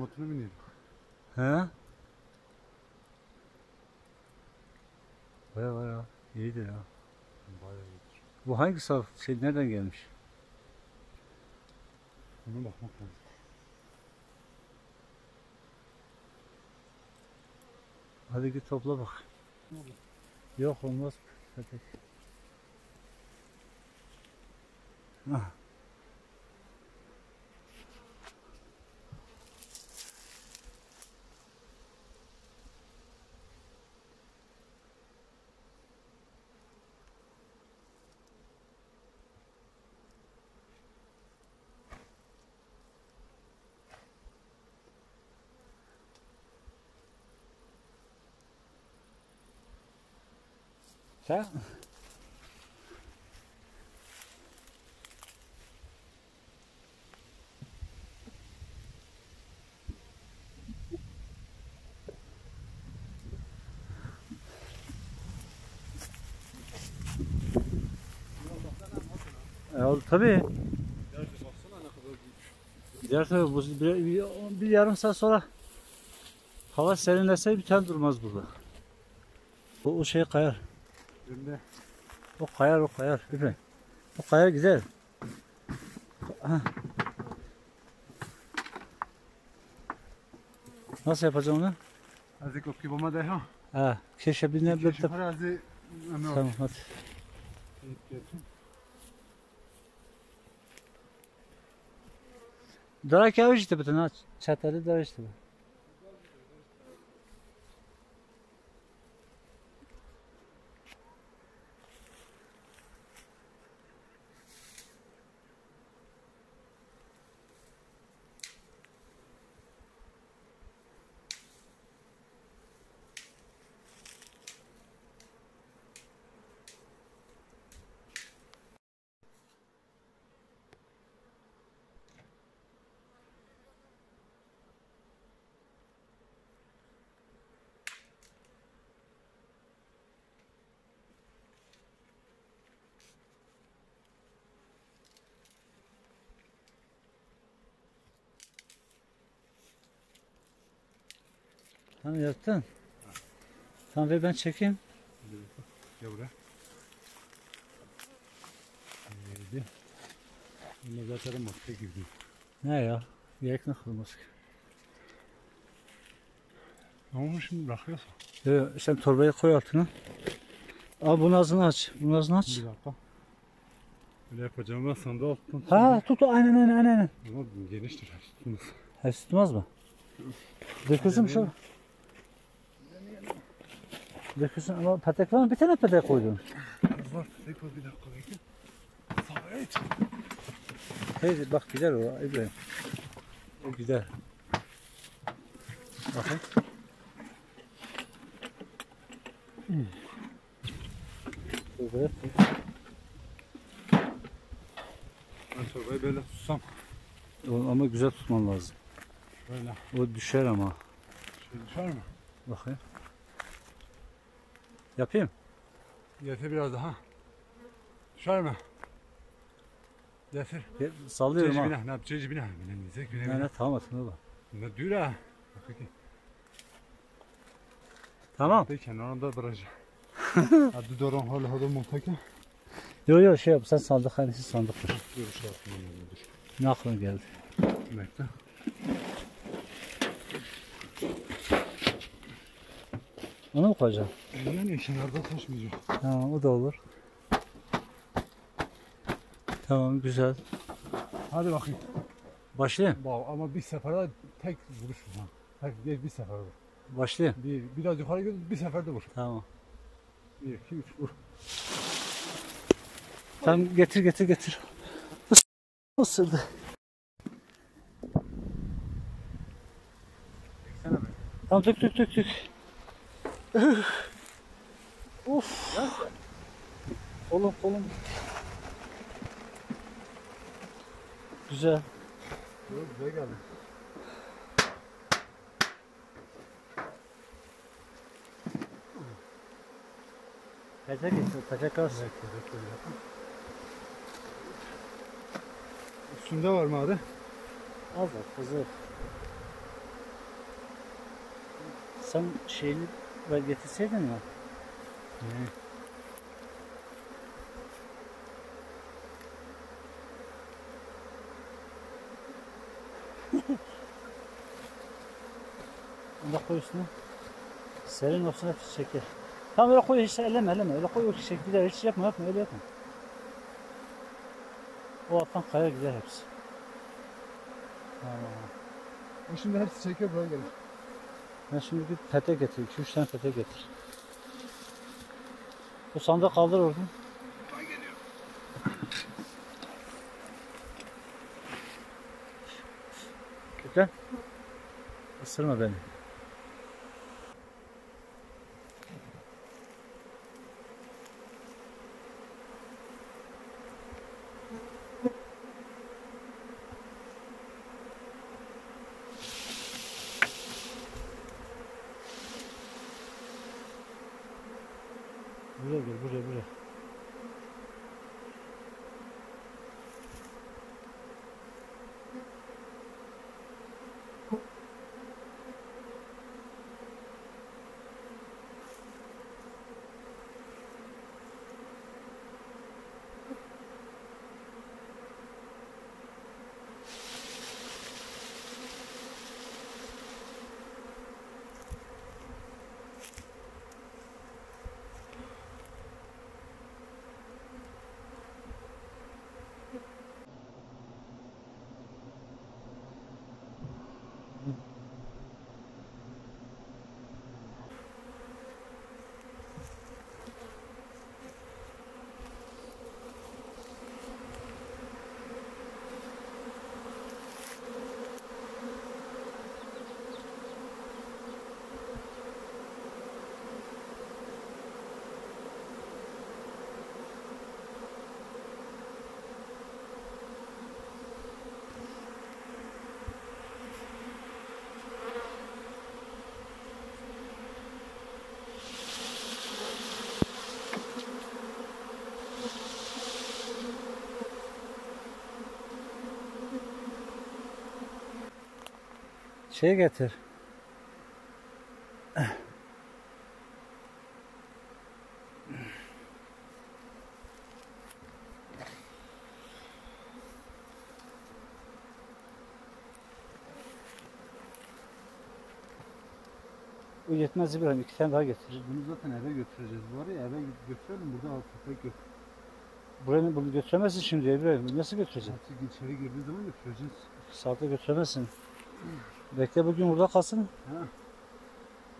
motoruna binelim. He? Baya iyidir ya. Bayağı iyidir. Bu hangi şey nereden gelmiş? Ona bakmak lazım. Hadi git topla bak. Ne olur? Yok olmaz. Hadi. Ah. Sen? Tabii. Gerçi baksana ne kadar büyük. Diğer tabii bir yarım saat sonra hava serinlese bir tane durmaz burada. O şey kayar. Önde. O kayar. İbrahim. O kayar gider. Ha. Nasıl yapacağım onu? Az kopki bomba da ha. Ha, keşke bir ne Keşke farazi. Tamam hadi. Darak ya işte bütün ha. Çatalı da işte. Tamam yaptın. Tamam ver ben çekeyim. Gel buraya. Neydi? Bunu zaten maske gibi. Ne ya? Gerek ne kılmaz ki? Ne olmuş şimdi bırakıyorsun? Sen torbayı koy altına. Al bunun ağzını aç. Bunun ağzını aç. Bir dakika. Öyle yapacağım ben sandığı alttan. Ha tut aynen. Ama geniştir. Tutmaz. Hepsi tutmaz mı? Dökülsün şu. Dökülsün ama petek var mı? Bir tane petek koydum. Var. Bir dakika bekle. Sabit. Hey bak güzel o İbrahim. O güzel. Bakın. Evet. Ben torbayı böyle tutsam. Ama güzel tutman lazım. Böyle. O düşer ama. Şey düşer mi? Bakayım. Yapayım. Getir biraz daha. Düşer mi? Getir. Sallıyorum ha. Ne yapacağız cebine? Ne tamam atın baba. Ne diyor ha? Bak bakayım. Tamam. Peki kenarında bırakacağım. Hadi doran hala hadi montakya. Yok şey yap sen sandık hani siz sandık kur. Dur şey yapmam lazım. Ne aklına geldi? Bekle. Onu mu koyacağım? Yani kenarda taşmayacak. Tamam o da olur. Tamam güzel. Hadi bakayım. Başlayayım. Bak ama bir seferde tek vuruş vur. Tek değil bir seferde vur. Başlayayım. Biraz yukarı gel bir seferde vur. Tamam. 1, 2, 3 vur. Tamam getir. Isırdı. Çeksene be. Tamam dök. Uf. Kolum. Güzel. Güzel geldi. Petek az. Evet. Üstünde var mı abi? Az var, hazır. Sen şeyini ver getirseydin ya. Ne? Onu da koy üstüne. Serin olsun hepsi çeker. Tamam öyle koy, hiç elleme. Öyle koy, o çek gider. Hiç yapma öyle yapma. O alttan kayar gider hepsi. Tamam. O şimdi hepsi çekiyor buraya gelir. Ben şimdi bir pete getir. 2-3 tane pete getir. Bu sandığı kaldır oradan. Güzel. Isırma beni. Buraya gel, buraya. Şey getir. Bu yetmez İbrahim. 2 tane daha getir. Bunu zaten eve götüreceğiz. Bu araya eve götürelim. Burada köpek yok. Buraya bunu götüremezsin şimdi İbrahim. Nasıl götüreceksin? Artık içeri girdiği zaman götüreceğiz. Saatte götüremezsin. Bekle bugün burada kalsın. Ha.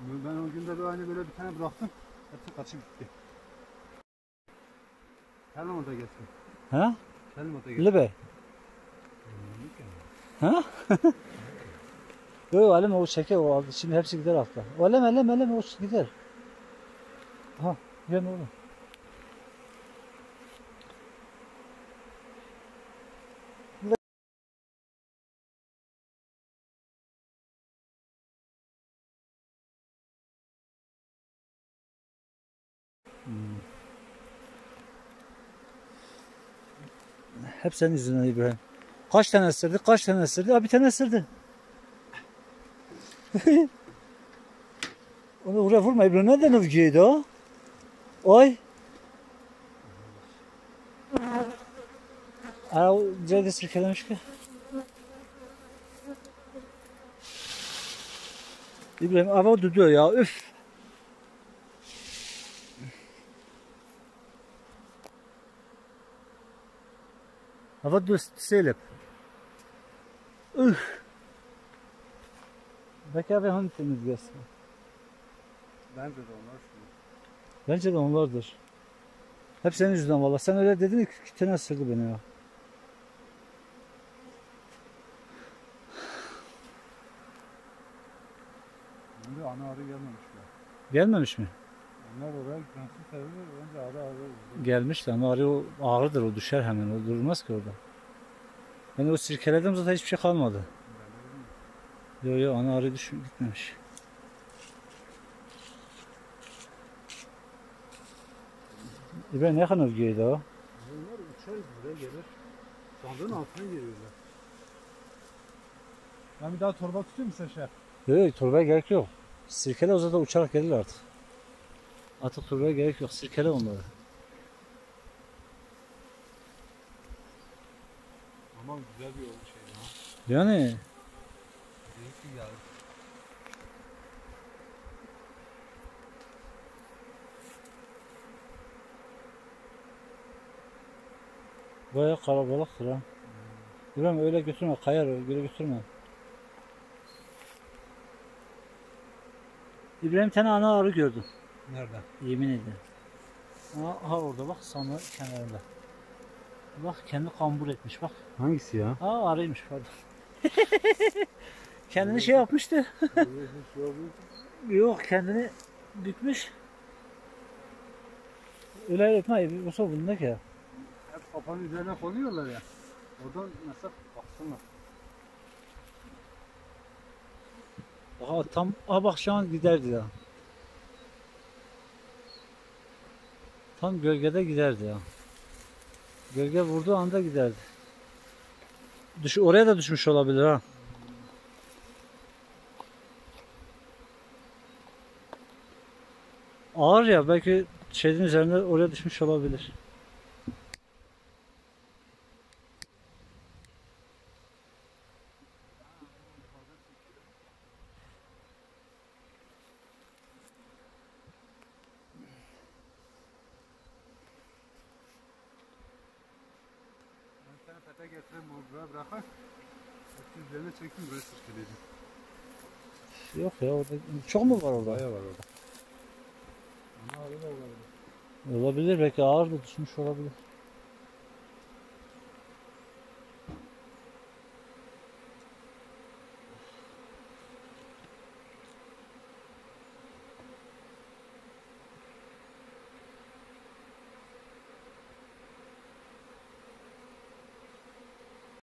Ben o gün de böyle bir tane bıraktım. Hepsi kaçıp gitti. Kelim o da gelsin. Ha? Kelim o da gelsin. Libe. Ha? Yok alem o çeker o aldı. Şimdi hepsi gider altta. O alem o gider. Ha, gel oğlum. Hep senin yüzünden İbrahim. Kaç tane ısırdı? Ha, bir tane ısırdı. Onu oraya vurma İbrahim. Nereden övgüydü o? Oy. Aa, o Ceyde sirkelemiş ki. İbrahim hava duduyor ya. Üf. Hava düzelip. Üf. Belki abi hangi temiz gelsin? Bence de onlar şunu. Bence de onlardır. Hep senin yüzünden valla. Sen öyle dedin ki 2 tane ısırdı beni ya. Şimdi ana arı gelmemişler. Gelmemiş mi? Onlar oraya gitmesi sebebi önce arı. Gelmiş de ama arı o ağrıdır, o düşer hemen, o durmaz ki orada. Ben o sirkeledim zaten hiçbir şey kalmadı. Yo ana arı gitmemiş. İbrahim ne kadar övgüydü o? Onlar uçar buraya gelir. Sandığın altına giriyorlar. Ben bir daha torba tutayım mı sen şey? Yok torbaya gerek yok. Sirkele o zaten uçarak gelir artık. Artık turmaya gerek yok. Sirkele onları. Aman güzel bir yol şey ya. Yani Keyifli geldi. bayağı kalabalıktır ha. İbrahim öyle götürme. Kayar öyle götürme. İbrahim bir tane ana arı gördüm. Nerede? Yemin ederim. Aha orada bak sana kenarında. Bak kendi kambur etmiş bak. Hangisi ya? Aa arıymış pardon. Kendini şey yapmıştı. Yok kendini bükmüş. Öyle etme. Yoksa bunda ki ya. Hep kafanın üzerine konuyorlar ya. Oradan mesela baksana. Aha tam bak şu an giderdi ya. Tam gölgede giderdi ya. Gölge vurduğu anda giderdi. Oraya da düşmüş olabilir ha. Ağır ya belki şeyin üzerinde oraya düşmüş olabilir. Ben bir tane pete getireyim buraya bırakayım. Hepsi üzerine çekeyim buraya sirkeleyeceğim. Yok ya orada çok mu var orada? Bayağı var orada. Ama arada olabilir. Olabilir belki ağır da düşmüş olabilir.